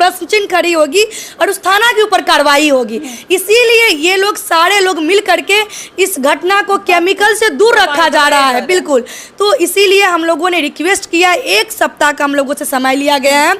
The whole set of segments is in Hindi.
प्रश्न चिन्ह खड़ी होगी और उस थाना के ऊपर कार्रवाई होगी। इसीलिए ये लोग सारे लोग मिल करके इस घटना को केमिकल से दूर रखा जा रहा है। बिल्कुल, तो इसीलिए हम लोगों ने रिक्वेस्ट किया, 1 सप्ताह का हम लोगों से समय लिया गया है।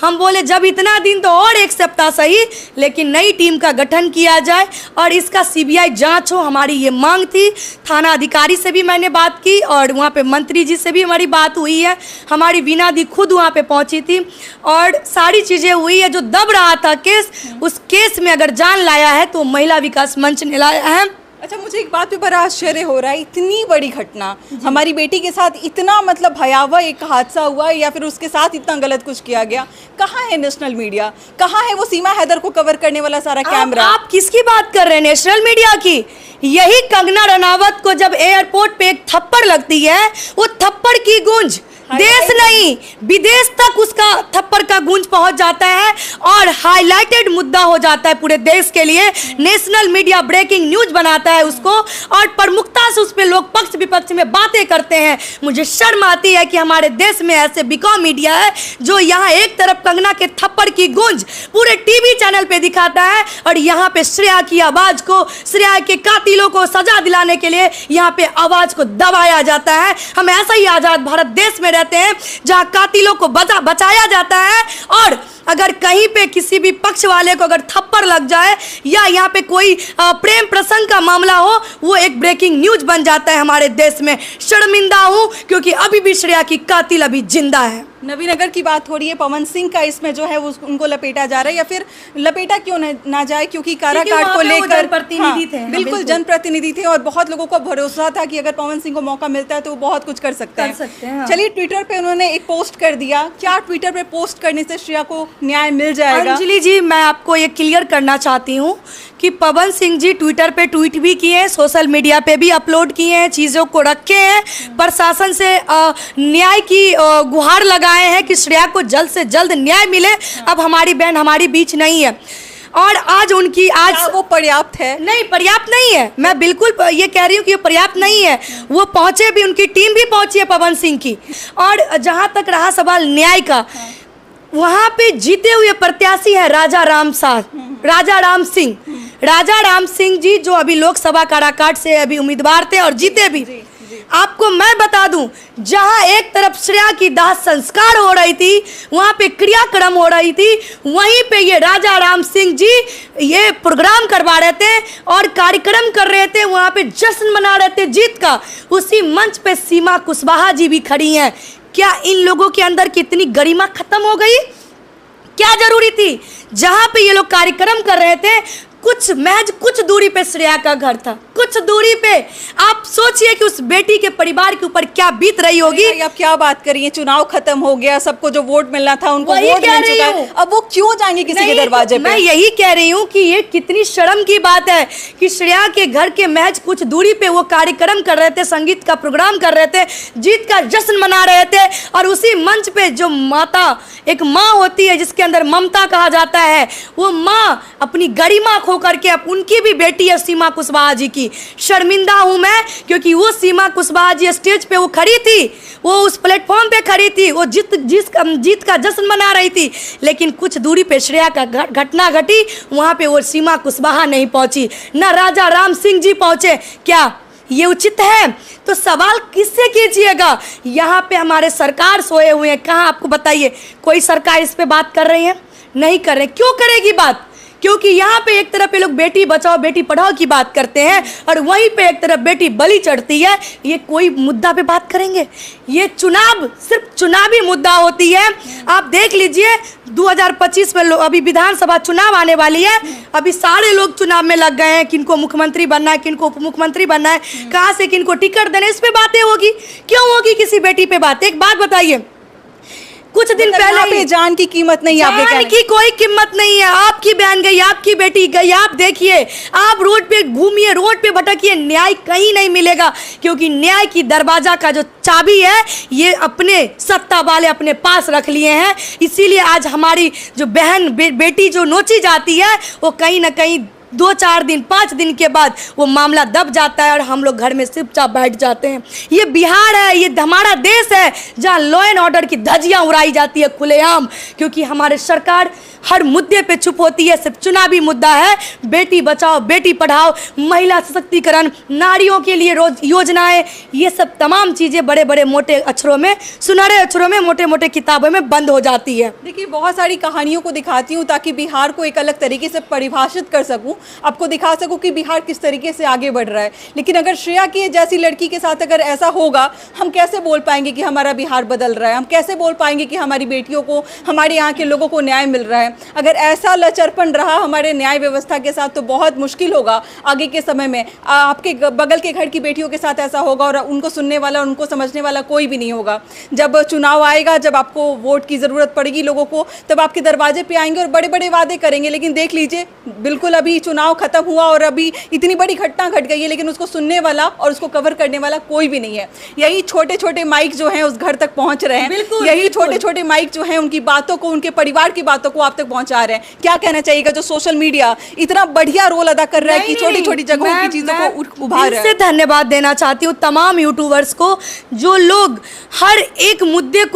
हम बोले जब इतना दिन तो और 1 सप्ताह सही, लेकिन नई टीम का गठन किया जाए और इसका सीबीआई जांच हो, हमारी ये मांग थी। थाना अधिकारी से भी मैंने बात की और वहाँ पे मंत्री जी से भी हमारी बात हुई है। हमारी वीणा दी खुद वहाँ पे पहुँची थी और सारी चीज़ें हुई है। जो दब रहा था केस, उस केस में अगर जान लाया है तो महिला विकास मंच ने लाया है। अच्छा, मुझे एक बात पे बड़ा आश्चर्य हो रहा है, इतनी बड़ी घटना हमारी बेटी के साथ, इतना मतलब भयावह एक हादसा हुआ या फिर उसके साथ इतना गलत कुछ किया गया, कहाँ है नेशनल मीडिया? कहाँ है वो सीमा हैदर को कवर करने वाला सारा कैमरा? आप किसकी बात कर रहे हैं? नेशनल मीडिया की। यही कंगना रनावत को जब एयरपोर्ट पे एक थप्पड़ लगती है, वो थप्पड़ की गूंज देश नहीं विदेश तक उसका थप्पड़ का गूंज पहुंच जाता है और हाईलाइटेड मुद्दा हो जाता है पूरे देश के लिए। नेशनल मीडिया ब्रेकिंग न्यूज बनाता है उसको और प्रमुखता से उस पर लोग पक्ष विपक्ष में बातें करते हैं। मुझे शर्म आती है कि हमारे देश में ऐसे बिकाऊ मीडिया है जो यहाँ एक तरफ कंगना के थप्पड़ की गूंज पूरे टीवी चैनल पे दिखाता है और यहाँ पे श्रेया की आवाज को, श्रेया के कातिलों को सजा दिलाने के लिए यहाँ पे आवाज को दबाया जाता है। हम ऐसा ही आजाद भारत देश में रहते हैं जहां कातिलों को बचाया जाता है और अगर कहीं पे किसी भी पक्ष वाले को अगर थप्पड़ लग जाए या यहाँ पे कोई प्रेम प्रसंग का मामला हो, वो एक ब्रेकिंग न्यूज बन जाता है हमारे देश में। शर्मिंदा हूँ क्योंकि अभी भी श्रेया की कातिल अभी जिंदा है। नवीनगर की बात हो रही है, पवन सिंह का इसमें जो है उनको लपेटा जा रहा है, या फिर लपेटा क्यों ना जाए, क्योंकि काराकाट को लेकर जनप्रतिनिधि थे। बिल्कुल जनप्रतिनिधि थे और बहुत लोगों को भरोसा था कि अगर पवन सिंह को मौका मिलता है तो वो बहुत कुछ कर सकते हैं। चलिए, ट्विटर पे उन्होंने एक पोस्ट कर दिया, क्या ट्विटर पे पोस्ट करने से श्रेया को न्याय मिल जाएगा? अंजलि जी, मैं आपको ये क्लियर करना चाहती हूँ कि पवन सिंह जी ट्विटर पे ट्वीट भी किए हैं, सोशल मीडिया पे भी अपलोड किए हैं, चीज़ों को रखे हैं, प्रशासन से न्याय की गुहार लगाए हैं कि श्रेया को जल्द से जल्द न्याय मिले। अब हमारी बहन हमारी बीच नहीं है और आज उनकी वो पर्याप्त है? नहीं, पर्याप्त नहीं है। मैं बिल्कुल ये कह रही हूँ कि ये पर्याप्त नहीं है। वो पहुँचे भी, उनकी टीम भी पहुँची है पवन सिंह की। और जहाँ तक रहा सवाल न्याय का, वहाँ पे जीते हुए प्रत्याशी है राजा राम सिंह। राजा राम सिंह जी जो अभी लोकसभा काराकाट से अभी उम्मीदवार थे और जीते भी। आपको मैं बता दूं, जहां एक तरफ श्रेया की दाह संस्कार हो रही थी, वहां पे क्रियाक्रम हो रही थी, वहीं पे ये राजा राम सिंह जी ये प्रोग्राम करवा रहे थे और कार्यक्रम कर रहे थे, वहां पे जश्न मना रहे थे जीत का। उसी मंच पे सीमा कुशवाहा जी भी खड़ी हैं। क्या इन लोगों के अंदर कितनी गरिमा खत्म हो गई? क्या जरूरी थी? जहां पे ये लोग कार्यक्रम कर रहे थे, महज कुछ दूरी पे श्रेया का घर था, कुछ दूरी पे। आप सोचिए कि उस बेटी के परिवार के ऊपर क्या बीत रही होगी। आप क्या बात कर रही हैं? चुनाव खत्म हो गया, सबको जो वोट मिलना था उनको वोट मिल चुका है, अब वो क्यों जाएंगे किसी के दरवाजे पे? मैं यही कह रही हूँ कि ये कितनी शर्म की बात है कि श्रेया के घर के महज कुछ दूरी पे वो कार्यक्रम कर रहे थे, संगीत का प्रोग्राम कर रहे थे, जीत का जश्न मना रहे थे और उसी मंच पे जो माता, एक माँ होती है जिसके अंदर ममता कहा जाता है, वो माँ अपनी गरिमा खो करके अब उनकी भी बेटी है सीमा कुशवाहा जी की। शर्मिंदा हूं मैं क्योंकि वो सीमा कुशवाहा जी स्टेज पे वो खड़ी थी, वो उस प्लेटफॉर्म पे खड़ी थी, वो जीत का जश्न मना रही थी, लेकिन कुछ दूरी पे श्रेया का घटना घटी, वहां पे वो सीमा कुशवाहा नहीं पहुंची, ना राजा राम सिंह जी पहुंचे। क्या ये उचित है? तो सवाल किससे कीजिएगा? यहाँ पे हमारे सरकार सोए हुए हैं, कहाँ आपको बताइए कोई सरकार इस पे बात कर रही है? नहीं कर रहे। क्यों करेगी बात? क्योंकि यहाँ पे एक तरफ ये लोग बेटी बचाओ बेटी पढ़ाओ की बात करते हैं और वहीं पे एक तरफ बेटी बलि चढ़ती है। ये कोई मुद्दा पे बात करेंगे? ये चुनाव सिर्फ चुनावी मुद्दा होती है। आप देख लीजिए 2025 में अभी विधानसभा चुनाव आने वाली है, अभी सारे लोग चुनाव में लग गए हैं, किनको मुख्यमंत्री बनना है, किनको उप मुख्यमंत्री बनना है, कहाँ से किनको टिकट देना है, इस पे बातें होगी। क्यों होगी किसी बेटी पे बात? एक बात बताइए, कुछ दिन पहले जान की कीमत नहीं, जान की कोई कीमत नहीं है। आपकी बहन गई, आपकी बेटी गई, आप देखिए, आप रोड पे घूमिए, रोड पे भटकिए, न्याय कहीं नहीं मिलेगा क्योंकि न्याय की दरवाजा का जो चाबी है ये अपने सत्ता वाले अपने पास रख लिए हैं। इसीलिए आज हमारी जो बहन बेटी जो नोची जाती है वो कहीं ना कहीं 2-4 दिन 5 दिन के बाद वो मामला दब जाता है और हम लोग घर में चुपचाप बैठ जाते हैं। ये बिहार है, ये हमारा देश है जहाँ लॉ एंड ऑर्डर की धज्जियां उड़ाई जाती है खुलेआम, क्योंकि हमारे सरकार हर मुद्दे पे चुप होती है। सिर्फ चुनावी मुद्दा है, बेटी बचाओ बेटी पढ़ाओ, महिला सशक्तिकरण, नारियों के लिए रोज योजनाएं, ये सब तमाम चीज़ें बड़े बड़े मोटे अक्षरों में, सुनहरे अक्षरों में, मोटे मोटे किताबों में बंद हो जाती है। देखिए, बहुत सारी कहानियों को दिखाती हूँ ताकि बिहार को एक अलग तरीके से परिभाषित कर सकूँ, आपको दिखा सकूँ कि बिहार किस तरीके से आगे बढ़ रहा है। लेकिन अगर श्रेया की जैसी लड़की के साथ अगर ऐसा होगा, हम कैसे बोल पाएंगे कि हमारा बिहार बदल रहा है? हम कैसे बोल पाएंगे कि हमारी बेटियों को, हमारे यहाँ के लोगों को न्याय मिल रहा है? अगर ऐसा लचरपन रहा हमारे न्याय व्यवस्था के साथ तो बहुत मुश्किल होगा आगे के समय में। आपके बगल के घर की बेटियों के साथ ऐसा होगा और उनको सुनने वाला, उनको समझने वाला कोई भी नहीं होगा। जब चुनाव आएगा, जब आपको वोट की ज़रूरत पड़ेगी लोगों को, तब आपके दरवाजे पे आएंगे और बड़े बड़े वादे करेंगे। लेकिन देख लीजिए, बिल्कुल अभी चुनाव खत्म हुआ और अभी इतनी बड़ी घटना घट गई है, लेकिन उसको सुनने वाला और उसको कवर करने वाला कोई भी नहीं है। यही छोटे छोटे माइक जो हैं उस घर तक पहुंच रहे हैं, यही छोटे छोटे माइक जो हैं उनकी बातों को, उनके परिवार की बातों को आप तक पहुंचा रहे हैं। क्या कहना चाहिएगा जो सोशल मीडिया इतना बढ़िया रोल अदा कर रहा है कि छोटी छोटी जगहों की चीजों को उभार रहा है? धन्यवाद देना चाहती हूँ तमाम यूट्यूबर्स को, जो लोग हर एक मुद्दे को